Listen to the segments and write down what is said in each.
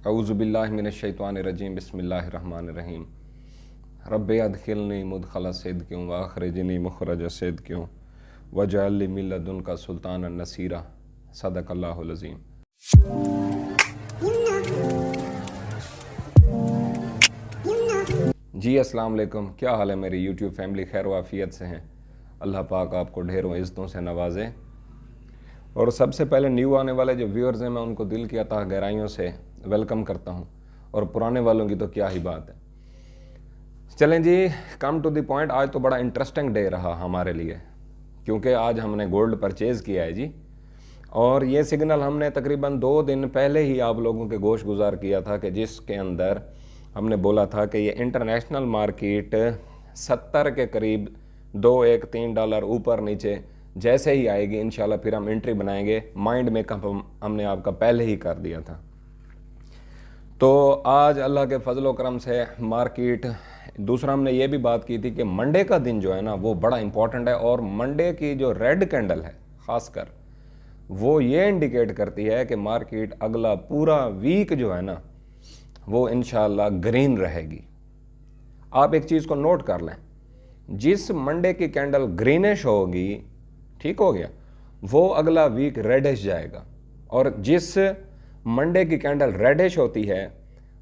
अऊज़ु बिल्लाहि मिनश्शैतानिर्रजीम बिस्मिल्लाहिर्रहमानिर्रहीम रब्बि अदखिलनी मुदखला सिद्क़िन व अख़रिजनी मुख़रज सिद्क़िन वजअल ली मिन लदुनका सुल्तानन नसीरा सदक़ल्लाहुल अज़ीम। जी अस्सलाम वालेकुम, क्या हाल है मेरी यूट्यूब फैमिली? खैर वाफ़ियत से हैं? अल्लाह पाक आपको ढेरों इज़्ज़तों से नवाज़े। और सबसे पहले न्यू आने वाले जो व्यूअर्स हैं मैं उनको दिल की अतः गहराइयों से वेलकम करता हूं, और पुराने वालों की तो क्या ही बात है। चलें जी, कम टू द पॉइंट। आज तो बड़ा इंटरेस्टिंग डे रहा हमारे लिए, क्योंकि आज हमने गोल्ड परचेज़ किया है जी। और ये सिग्नल हमने तकरीबन 2 दिन पहले ही आप लोगों के गोश गुजार किया था, कि जिसके अंदर हमने बोला था कि ये इंटरनेशनल मार्केट 70 के करीब $2-3 ऊपर नीचे जैसे ही आएगी इंशाल्लाह फिर हम एंट्री बनाएंगे। माइंड मेकअप हमने आपका पहले ही कर दिया था। तो आज अल्लाह के फजल करम से मार्केट, दूसरा हमने ये भी बात की थी कि मंडे का दिन जो है ना वो बड़ा इंपॉर्टेंट है, और मंडे की जो रेड कैंडल है ख़ासकर वो ये इंडिकेट करती है कि मार्केट अगला पूरा वीक जो है ना वो इंशाल्लाह ग्रीन रहेगी। आप एक चीज़ को नोट कर लें, जिस मंडे की कैंडल ग्रीनिश होगी, ठीक हो गया, वो अगला वीक रेडिश जाएगा, और जिस मंडे की कैंडल रेडिश होती है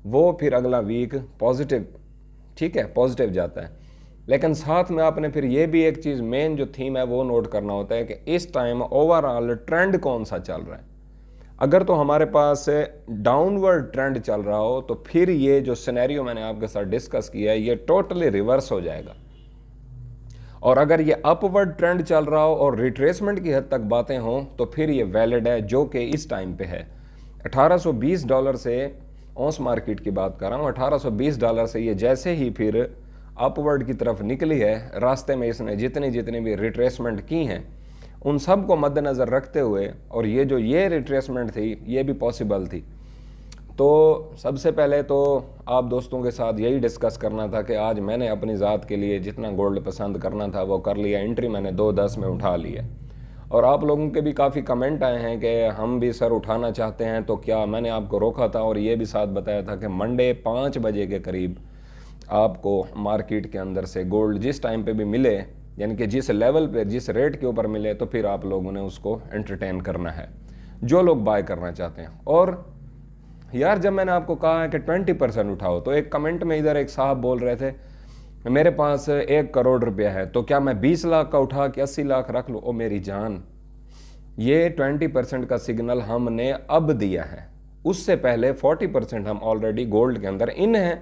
वो फिर अगला वीक पॉजिटिव, ठीक है, पॉजिटिव जाता है। लेकिन साथ में आपने फिर ये भी एक चीज़, मेन जो थीम है वो नोट करना होता है कि इस टाइम ओवरऑल ट्रेंड कौन सा चल रहा है। अगर तो हमारे पास डाउनवर्ड ट्रेंड चल रहा हो तो फिर ये जो सिनेरियो मैंने आपके साथ डिस्कस किया है ये टोटली रिवर्स हो जाएगा। और अगर ये अपवर्ड ट्रेंड चल रहा हो और रिट्रेसमेंट की हद तक बातें हों तो फिर ये वैलिड है, जो कि इस टाइम पे है $1820 से, औंस मार्केट की बात कर रहा हूँ, $1820 से ये जैसे ही फिर अपवर्ड की तरफ निकली है, रास्ते में इसने जितनी भी रिट्रेसमेंट की हैं उन सब को मद्देनज़र रखते हुए, और ये रिट्रेसमेंट थी ये भी पॉसिबल थी। तो सबसे पहले तो आप दोस्तों के साथ यही डिस्कस करना था कि आज मैंने अपनी ज़ात के लिए जितना गोल्ड पसंद करना था वो कर लिया। एंट्री मैंने 2.10 में उठा ली है, और आप लोगों के भी काफ़ी कमेंट आए हैं कि हम भी सर उठाना चाहते हैं, तो क्या मैंने आपको रोका था और ये भी साथ बताया था कि मंडे 5 बजे के करीब आपको मार्केट के अंदर से गोल्ड जिस टाइम पे भी मिले, यानी कि जिस लेवल पे जिस रेट के ऊपर मिले, तो फिर आप लोगों ने उसको एंटरटेन करना है जो लोग बाय करना चाहते हैं। और यार जब मैंने आपको कहा है कि 20% उठाओ, तो एक कमेंट में इधर एक साहब बोल रहे थे मेरे पास 1 करोड़ रुपया है, तो क्या मैं 20 लाख का उठा के 80 लाख रख लूँ? ओ मेरी जान, ये 20% का सिग्नल हमने अब दिया है, उससे पहले 40% हम ऑलरेडी गोल्ड के अंदर इन हैं।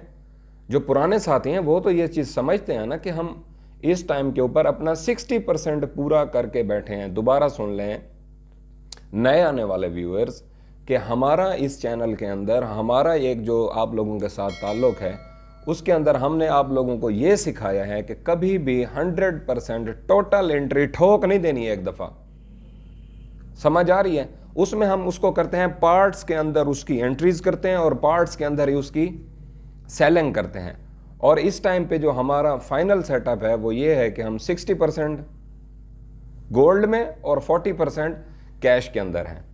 जो पुराने साथी हैं वो तो ये चीज़ समझते हैं ना कि हम इस टाइम के ऊपर अपना 60% पूरा करके बैठे हैं। दोबारा सुन लें नए आने वाले व्यूअर्स कि हमारा इस चैनल के अंदर हमारा एक जो आप लोगों के साथ ताल्लुक़ है, उसके अंदर हमने आप लोगों को ये सिखाया है कि कभी भी 100% टोटल एंट्री ठोक नहीं देनी है। एक दफ़ा समझ आ रही है? उसमें हम उसको करते हैं पार्ट्स के अंदर उसकी एंट्रीज करते हैं, और पार्ट्स के अंदर ही उसकी सेलिंग करते हैं। और इस टाइम पे जो हमारा फाइनल सेटअप है वो ये है कि हम 60% गोल्ड में और 40% कैश के अंदर हैं।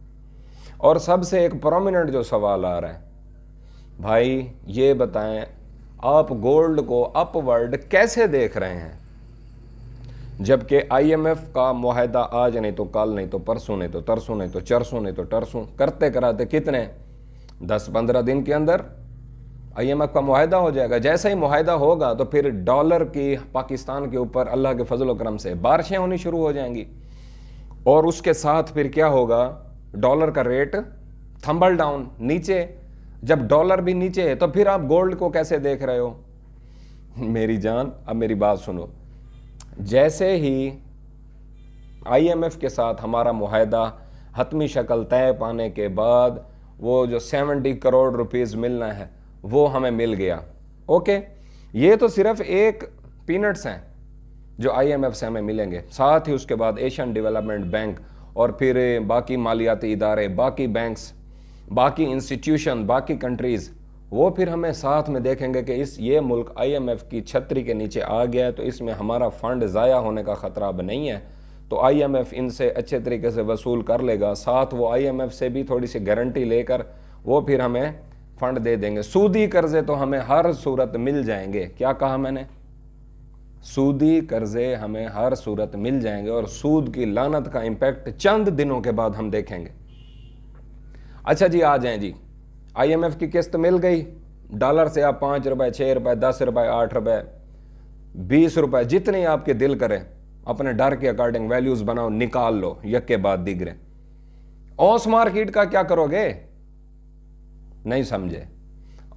और सबसे एक प्रोमिनेंट जो सवाल आ रहा है, भाई ये बताएं आप गोल्ड को अपवर्ड कैसे देख रहे हैं, जबकि IMF का मुआहदा आज नहीं तो कल, नहीं तो परसों, नहीं तो तरसों, नहीं तो चरसों, नहीं तो टरसों करते कराते कितने 10-15 दिन के अंदर IMF का मुआहदा हो जाएगा। जैसे ही मुआहदा होगा तो फिर डॉलर की पाकिस्तान के ऊपर अल्लाह के फजल करम से बारिशें होनी शुरू हो जाएंगी, और उसके साथ फिर क्या होगा, डॉलर का रेट थंबल डाउन नीचे। जब डॉलर भी नीचे है तो फिर आप गोल्ड को कैसे देख रहे हो? मेरी जान, अब मेरी बात सुनो। जैसे ही IMF के साथ हमारा मुआहदा हतमी शक्ल तय पाने के बाद वो जो 70 करोड़ रुपीस मिलना है वो हमें मिल गया। ओके, ये तो सिर्फ एक पीनट्स हैं जो IMF से हमें मिलेंगे। साथ ही उसके बाद एशियन डेवलपमेंट बैंक, और फिर बाकी मालियाती इदारे, बाकी बैंक्स, बाकी इंस्टीट्यूशन, बाकी कंट्रीज़, वो फिर हमें साथ में देखेंगे कि ये मुल्क IMF की छतरी के नीचे आ गया है, तो इसमें हमारा फ़ंड ज़ाया होने का ख़तरा अब नहीं है, तो IMF इनसे अच्छे तरीके से वसूल कर लेगा। साथ वो IMF से भी थोड़ी सी गारंटी लेकर वो फिर हमें फंड दे देंगे। सूदी कर्जे तो हमें हर सूरत मिल जाएंगे। क्या कहा मैंने? सूदी कर्जे हमें हर सूरत मिल जाएंगे और सूद की लानत का इंपैक्ट चंद दिनों के बाद हम देखेंगे। अच्छा जी, आ जाएं जी, IMF की किस्त मिल गई। डॉलर से आप 5 रुपए, 6 रुपए, 10 रुपए, 8 रुपए, 20 रुपए, जितने आपके दिल करें अपने डर के अकॉर्डिंग वैल्यूज बनाओ, निकाल लो यके बाद दिगरे। औंस मार्केट का क्या करोगे? नहीं समझे।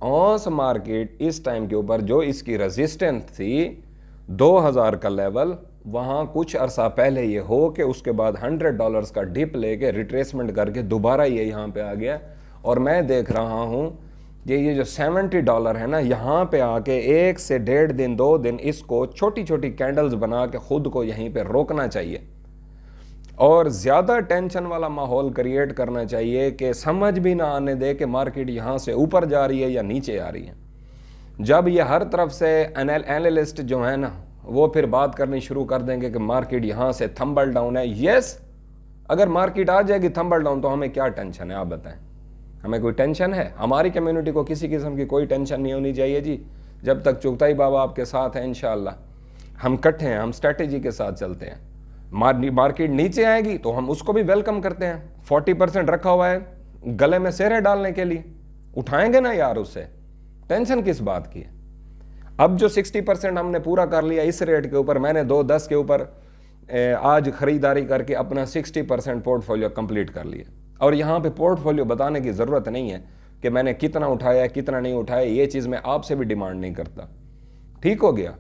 औंस मार्केट इस टाइम के ऊपर जो इसकी रेजिस्टेंस थी 2000 का लेवल, वहां कुछ अरसा पहले ये हो कि उसके बाद $100 का डिप लेके रिट्रेसमेंट करके दोबारा ये यहां पे आ गया। और मैं देख रहा हूं कि ये जो $70 है ना, यहां पे आके 1 से 1.5 दिन 2 दिन इसको छोटी छोटी कैंडल्स बना के खुद को यहीं पे रोकना चाहिए और ज्यादा टेंशन वाला माहौल क्रिएट करना चाहिए कि समझ भी ना आने दे कि मार्केट यहां से ऊपर जा रही है या नीचे आ रही है। जब ये हर तरफ से एनालिस्ट जो है ना, वो फिर बात करनी शुरू कर देंगे कि मार्केट यहां से थंबल डाउन है। यस, अगर मार्केट आ जाएगी थंबल डाउन तो हमें क्या टेंशन है? आप बताएं, हमें कोई टेंशन है? हमारी कम्युनिटी को किसी किस्म की कोई टेंशन नहीं होनी चाहिए जी। जब तक चुगताई बाबा आपके साथ है, इंशाअल्लाह हम इकट्ठे हैं, हम स्ट्रेटेजी के साथ चलते हैं। मार्केट नीचे आएगी तो हम उसको भी वेलकम करते हैं। 40% रखा हुआ है गले में सेरे डालने के लिए, उठाएंगे ना यार, उससे टेंशन किस बात की है? अब जो 60% हमने पूरा कर लिया इस रेट के ऊपर, मैंने 2.10 के ऊपर आज खरीदारी करके अपना 60% पोर्टफोलियो कंप्लीट कर लिया। और यहाँ पे पोर्टफोलियो बताने की ज़रूरत नहीं है कि मैंने कितना उठाया कितना नहीं उठाया, ये चीज़ मैं आपसे भी डिमांड नहीं करता। ठीक हो गया?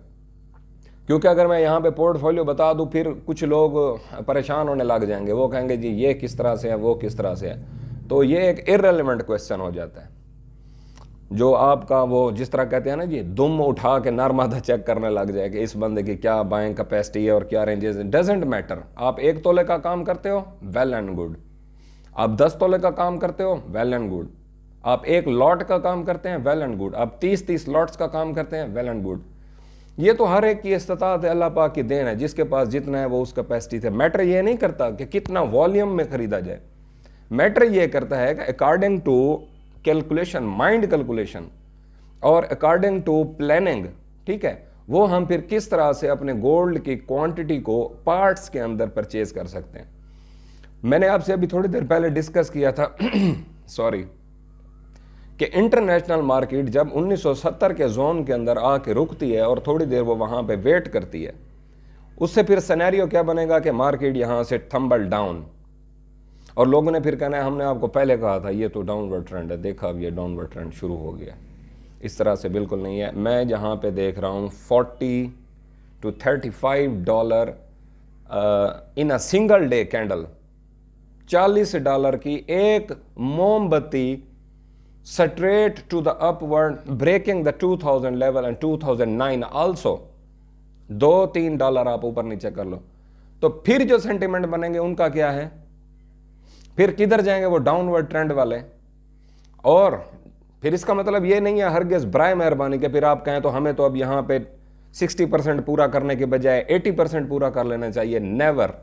क्योंकि अगर मैं यहाँ पे पोर्टफोलियो बता दूँ फिर कुछ लोग परेशान होने लग जाएंगे, वो कहेंगे जी ये किस तरह से है, वो किस तरह से है। तो ये एक इररेलेवेंट क्वेश्चन हो जाता है। जो आपका वो जिस तरह कहते हैं ना जी, दुम उठा के नरमादा चेक करने लग जाए कि इस बंदे की क्या बाइंग कैपेसिटी है और क्या रेंजेस, डजेंट मैटर। आप 1 तोले का काम करते हो, वेल एंड गुड। आप 10 तोले का काम करते हो, वेल एंड गुड। आप 1 लॉट का काम करते हैं, वेल एंड गुड। आप 30-30 लॉट्स का काम करते हैं, वेल एंड गुड। ये तो हर एक की इस्तिताअत है, अल्लाह पाक की देन है। जिसके पास जितना है वो उस कैपेसिटी से। मैटर ये नहीं करता कि कितना वॉल्यूम में खरीदा जाए, मैटर ये करता है कि according to calculation, mind calculation और अकॉर्डिंग टू प्लानिंग, ठीक है, वो हम फिर किस तरह से अपने गोल्ड की क्वांटिटी को पार्ट्स के अंदर परचेज कर सकते हैं। मैंने आपसे अभी थोड़ी देर पहले डिस्कस किया था सॉरी, कि इंटरनेशनल मार्केट जब 1970 के जोन के अंदर आके रुकती है और थोड़ी देर वो वहां पे वेट करती है, उससे फिर सिनेरियो क्या बनेगा कि मार्केट यहां से थंबल डाउन। और लोगों ने फिर कहना है हमने आपको पहले कहा था ये तो डाउनवर्ड ट्रेंड है, देखा अब ये डाउनवर्ड ट्रेंड शुरू हो गया। इस तरह से बिल्कुल नहीं है। मैं जहाँ पे देख रहा हूँ $40 to $35 in a single day candle, $40 की एक मोमबत्ती straight to the upward, breaking the 2000 level and 2009 also. $2-3 आप ऊपर नीचे कर लो तो फिर जो सेंटिमेंट बनेंगे उनका क्या है? फिर किधर जाएंगे वो डाउनवर्ड ट्रेंड वाले। और फिर इसका मतलब ये नहीं है हरगिज़ बराए मेहरबानी के फिर आप कहें तो हमें तो अब यहाँ पे 60% पूरा करने के बजाय 80% पूरा कर लेना चाहिए। नेवर।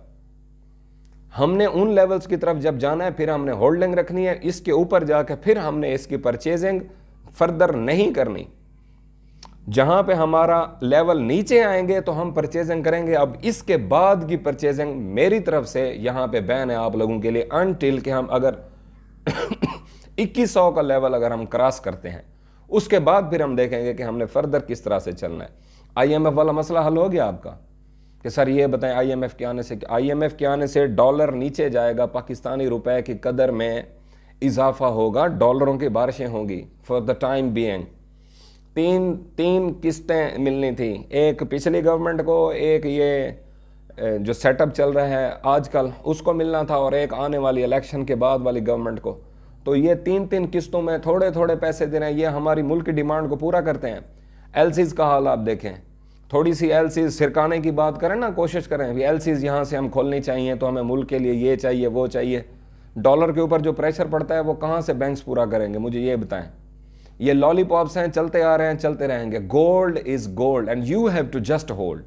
हमने उन लेवल्स की तरफ जब जाना है फिर हमने होल्डिंग रखनी है, इसके ऊपर जाकर फिर हमने इसकी परचेजिंग फर्दर नहीं करनी। जहां पे हमारा लेवल नीचे आएंगे तो हम परचेजिंग करेंगे। अब इसके बाद की परचेजिंग मेरी तरफ से यहां पे बैन है आप लोगों के लिए, अनटिल कि हम अगर 2100 का लेवल अगर हम क्रॉस करते हैं उसके बाद फिर हम देखेंगे कि हमने फर्दर किस तरह से चलना है। IMF वाला मसला हल हो गया आपका कि सर ये बताएं IMF के आने से डॉलर नीचे जाएगा, पाकिस्तानी रुपए की कदर में इजाफा होगा, डॉलरों की बारिशें होंगी फॉर द टाइम बीइंग। तीन किस्तें मिलनी थी, एक पिछली गवर्नमेंट को, एक ये जो सेटअप चल रहा है आजकल उसको मिलना था, और एक आने वाली इलेक्शन के बाद वाली गवर्नमेंट को। तो ये 3 किस्तों में थोड़े थोड़े पैसे दे रहे हैं, ये हमारी मुल्क की डिमांड को पूरा करते हैं। LCs का हाल आप देखें, थोड़ी सी LCs सिरकाने की बात करें ना, कोशिश करें भी LCs यहाँ से हम खोलनी चाहिए तो हमें मुल्क के लिए ये चाहिए वो चाहिए। डॉलर के ऊपर जो प्रेशर पड़ता है वो कहाँ से बैंक्स पूरा करेंगे, मुझे ये बताएं। ये लॉलीपॉप्स हैं, चलते आ रहे हैं, चलते रहेंगे। Gold is gold and you have to just hold.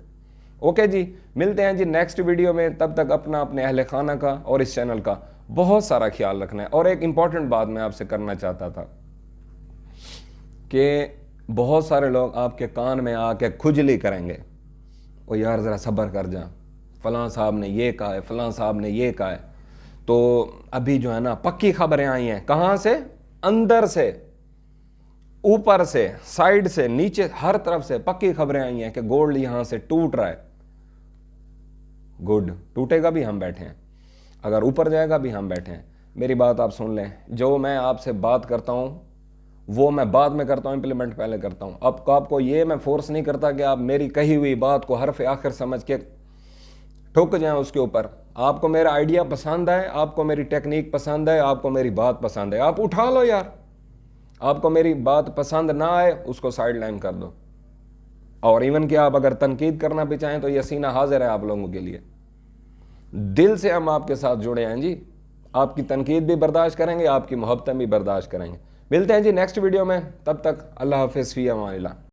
Okay जी, मिलते हैं जी नेक्स्ट वीडियो में। तब तक अपना अपने अहले खाना का और इस चैनल का बहुत सारा ख्याल रखना है। और एक इंपॉर्टेंट बात मैं आपसे करना चाहता था, کہ بہت سارے لوگ آپ کے کان میں آ کے کھجلی کریں گے، وہ یار ذرا صبر کر جا، فلاں صاحب نے یہ کہا ہے، فلاں صاحب نے یہ کہا ہے. تو ابھی جو ہے نا پکی خبریں آئی ہیں، کہاں سے؟ اندر سے، اوپر سے، سائیڈ سے، نیچے، ہر طرف سے پکی خبریں آئی ہیں کہ گولڈ یہاں سے ٹوٹ رہا ہے. گڈ، ٹوٹے گا بھی ہم بیٹھے ہیں، اگر اوپر جائے گا بھی ہم بیٹھے ہیں. میری بات آپ سن لیں، جو میں آپ سے بات کرتا ہوں وہ میں بعد میں کرتا ہوں، امپلیمنٹ پہلے کرتا ہوں. اب آپ کو یہ میں فورس نہیں کرتا کہ آپ میری کہی ہوئی بات کو حرف آخر سمجھ کے ٹھک جائیں اس کے اوپر. آپ کو میرا آئیڈیا پسند ہے، آپ کو میری ٹیکنیک پسند ہے، آپ کو میری بات پسند ہے، آپ اٹھا لو یار. آپ کو میری بات پسند نہ آئے اس کو سائڈ لائن کر دو. اور ایون کہ آپ اگر تنقید کرنا بھی چاہیں تو یہ سینہ حاضر ہے آپ لوگوں کے لیے. دل سے ہم آپ کے ساتھ جڑے ہیں جی، آپ کی تنقید بھی برداشت کریں گے، آپ کی محبتیں بھی برداشت کریں گے. ملتے ہیں جی نیکسٹ ویڈیو میں، تب تک اللہ حافظ، فی امان اللہ.